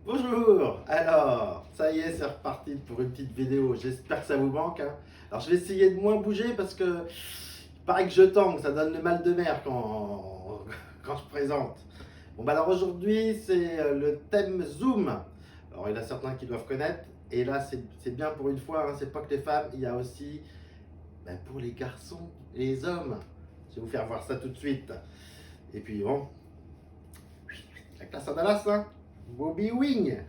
Bonjour. Alors, ça y est, c'est reparti pour une petite vidéo. J'espère que ça vous manque, hein. Alors, je vais essayer de moins bouger parce que il paraît que je tangue, ça donne le mal de mer quand je présente. Bon, bah alors aujourd'hui, c'est le thème Zoom. Alors, il y en a certains qui doivent connaître. Et là, c'est bien pour une fois, hein, c'est pas que les femmes, il y a aussi pour les garçons et les hommes. Je vais vous faire voir ça tout de suite. Et puis bon, la classe à Dallas, hein. Bobby Wing.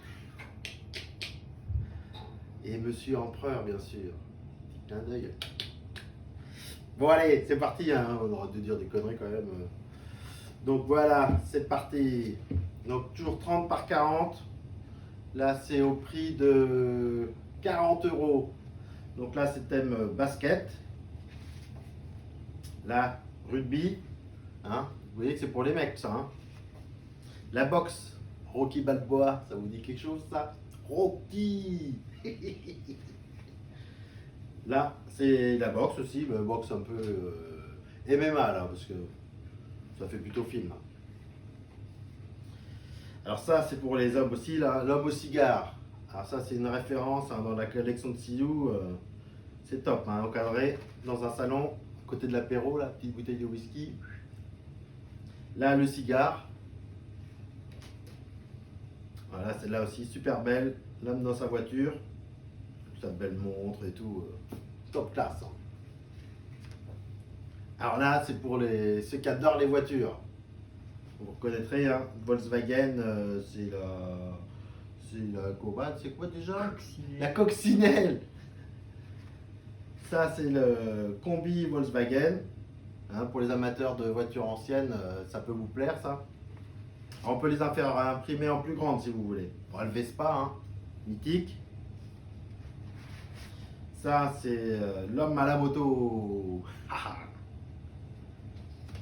Et Monsieur Empereur, bien sûr. Petit clin d'œil. Bon, allez, c'est parti, hein. On aura dû dire des conneries quand même. Donc voilà, c'est parti. Donc toujours 30 par 40. Là, c'est au prix de 40 euros. Donc là, c'est thème basket. Là, rugby. Hein. Vous voyez que c'est pour les mecs, ça. Hein. La boxe. Rocky Balboa, ça vous dit quelque chose, ça? Rocky. Là, c'est la boxe aussi, mais boxe un peu MMA là, parce que ça fait plutôt film. Alors ça, c'est pour les hommes aussi, là, l'homme au cigare. Alors ça, c'est une référence hein, dans la collection de Sioux. C'est top, hein, encadré dans un salon, à côté de l'apéro, la petite bouteille de whisky. Là, le cigare. Voilà, celle-là aussi, super belle. L'homme dans sa voiture. Sa belle montre et tout. Top classe. Hein. Alors là, c'est pour ceux qui adorent les voitures. Vous reconnaîtrez, hein, Volkswagen, c'est la Cobalt, c'est quoi déjà? Coccinelle. La coccinelle. Ça, c'est le combi Volkswagen. Hein, pour les amateurs de voitures anciennes, ça peut vous plaire, ça. Alors, on peut les faire imprimer en plus grande si vous voulez. Pour le Vespa, hein, mythique. Ça, c'est l'homme à la moto.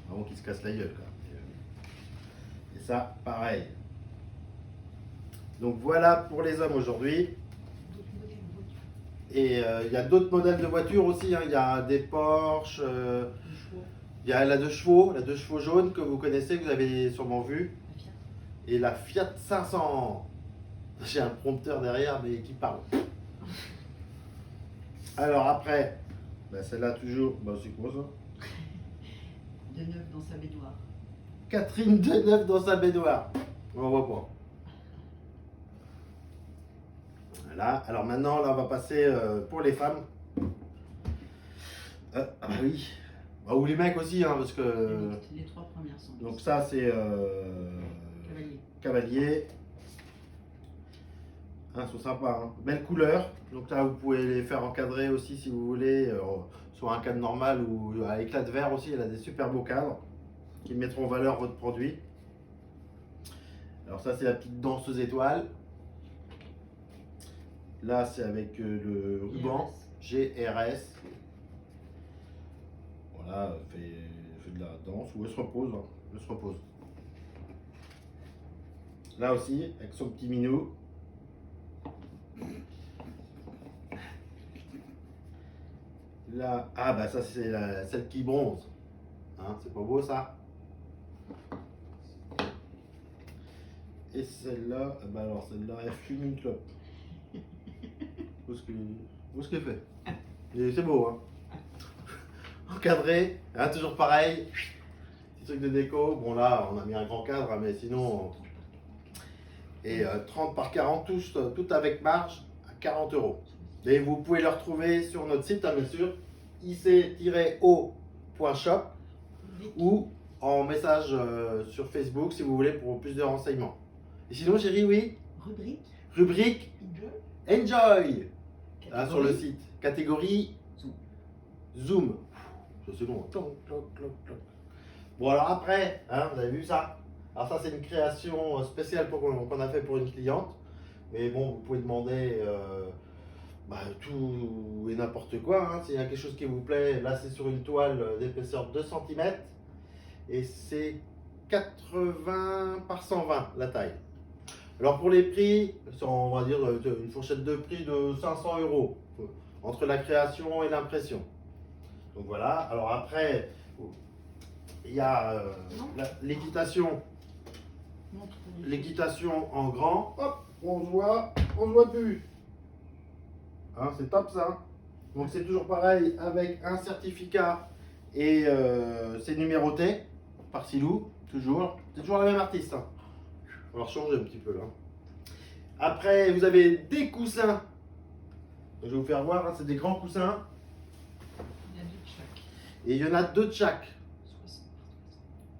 Vraiment qui se casse la gueule, quoi. Et ça, pareil. Donc voilà pour les hommes aujourd'hui. Et il y a d'autres modèles de voitures aussi. Hein. Il y a des Porsche, il y a la 2 chevaux jaune que vous connaissez, que vous avez sûrement vu. Et la Fiat 500. J'ai un prompteur derrière, mais qui parle. Alors après, celle-là toujours, c'est quoi ça? Deneuve dans sa baignoire. Catherine Deneuve dans sa baignoire. On voit pas. Voilà. Alors maintenant, là, on va passer pour les femmes. Ah oui. Ou les mecs aussi, hein, parce que. Les trois premières sont. Donc ça, c'est cavalier. Hein, sont sympas. Hein. Belle couleur. Donc là, vous pouvez les faire encadrer aussi si vous voulez, soit un cadre normal ou à éclat de verre aussi. Elle a des super beaux cadres qui mettront en valeur votre produit. Alors ça, c'est la petite danseuse étoile. Là, c'est avec le ruban GRS. Voilà, elle fait de la danse ou elle se repose. Hein. Elle se repose. Là aussi, avec son petit minou. Là, ça c'est celle qui bronze. Hein, c'est pas beau ça? Et celle-là, alors celle-là, elle fume une clope. Où est-ce qu'elle fait? Et c'est beau, hein? Encadré, hein, toujours pareil. Petit truc de déco. Bon là, on a mis un grand cadre, hein, mais sinon. Et 30 par 40, tout avec marge à 40 euros. Et vous pouvez le retrouver sur notre site, hein, bien sûr, ic-o.shop ou en message sur Facebook si vous voulez pour plus de renseignements. Et sinon, chérie, oui? Rubrique Enjoy hein, sur le site. Catégorie Zoom. Ça c'est long. Bon alors après, hein, vous avez vu ça? Alors ça c'est une création spéciale qu'on a fait pour une cliente. Mais bon, vous pouvez demander tout et n'importe quoi. Hein. S'il y a quelque chose qui vous plaît, là c'est sur une toile d'épaisseur 2 cm. Et c'est 80 par 120 la taille. Alors pour les prix, on va dire une fourchette de prix de 500 euros entre la création et l'impression. Donc voilà, alors après, il y a l'équitation. Montre. l'équitation en grand. Hop, on se voit plus. Hein, c'est top ça. Donc c'est toujours pareil avec un certificat et c'est numéroté par Silou, toujours. C'est toujours la même artiste. Hein. On va changer un petit peu là. Après, vous avez des coussins. Je vais vous faire voir, hein, c'est des grands coussins. Il y a deux de chaque. Et il y en a 2 de chaque.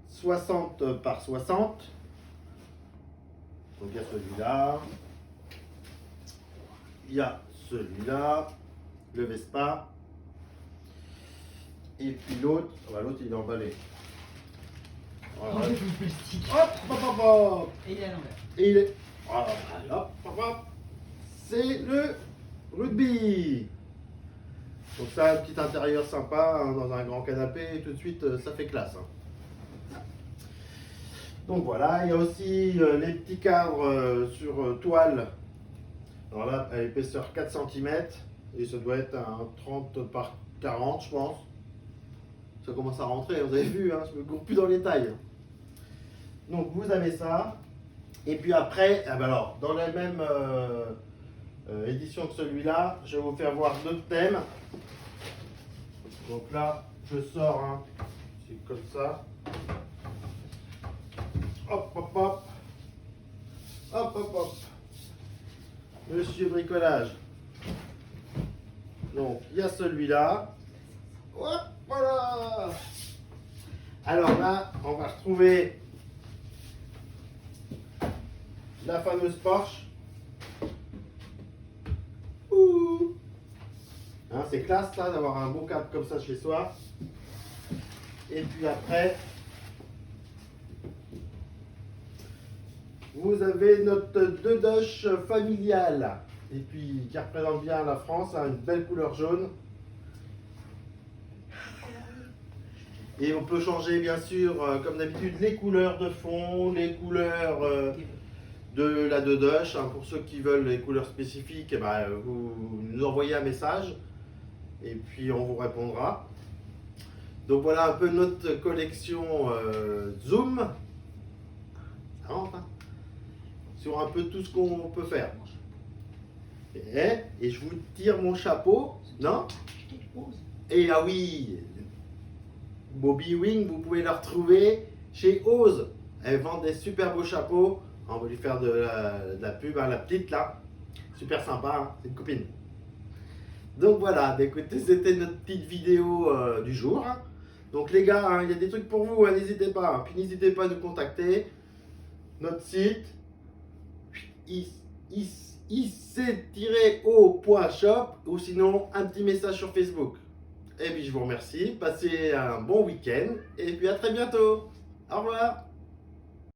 60 60 par 60. Donc il y a celui-là. Il y a celui-là. Le Vespa. Et puis l'autre. Ah bah, l'autre il est emballé. Voilà. Oh, le plastique. Hop, hop, hop, hop. Et il est à l'envers. Et il est. Voilà, hop, hop, hop. C'est le rugby. Donc ça, un petit intérieur sympa, hein, dans un grand canapé, et tout de suite, ça fait classe. Hein. Donc voilà, il y a aussi les petits cadres sur toile. Alors là, à épaisseur 4 cm, et ça doit être un 30 par 40, je pense. Ça commence à rentrer, vous avez vu, hein, je ne me cours plus dans les tailles. Donc vous avez ça. Et puis après, ah ben alors, dans la même édition que celui-là, je vais vous faire voir 2 thèmes. Donc là, je sors, hein, c'est comme ça. Hop, hop, hop. Hop, hop, hop. Monsieur Bricolage. Donc, il y a celui-là. Hop, voilà. Alors là, on va retrouver la fameuse Porsche. Ouh. Hein, c'est classe ça d'avoir un bon cadre comme ça chez soi. Et puis après, vous avez notre Dedoche familiale. Et puis qui représente bien la France, hein, une belle couleur jaune. Et on peut changer bien sûr, comme d'habitude, les couleurs de fond, les couleurs de la Dedoche. Hein, pour ceux qui veulent les couleurs spécifiques, eh ben, vous nous envoyez un message et puis on vous répondra. Donc voilà un peu notre collection Zoom. Ça rentre, hein, sur un peu tout ce qu'on peut faire. Et je vous tire mon chapeau, non? Et ah oui, Bobby Wing, vous pouvez la retrouver chez Ose. Elle vend des super beaux chapeaux. On va lui faire de la pub, hein, la petite là. Super sympa, hein, c'est une copine. Donc voilà, bah, écoutez, c'était notre petite vidéo du jour. Hein. Donc les gars, hein, il y a des trucs pour vous, hein, n'hésitez pas. Hein. Puis n'hésitez pas à nous contacter. Notre site, ic-o.shop, ou sinon un petit message sur Facebook. Et puis je vous remercie, passez un bon week-end et puis à très bientôt. Au revoir.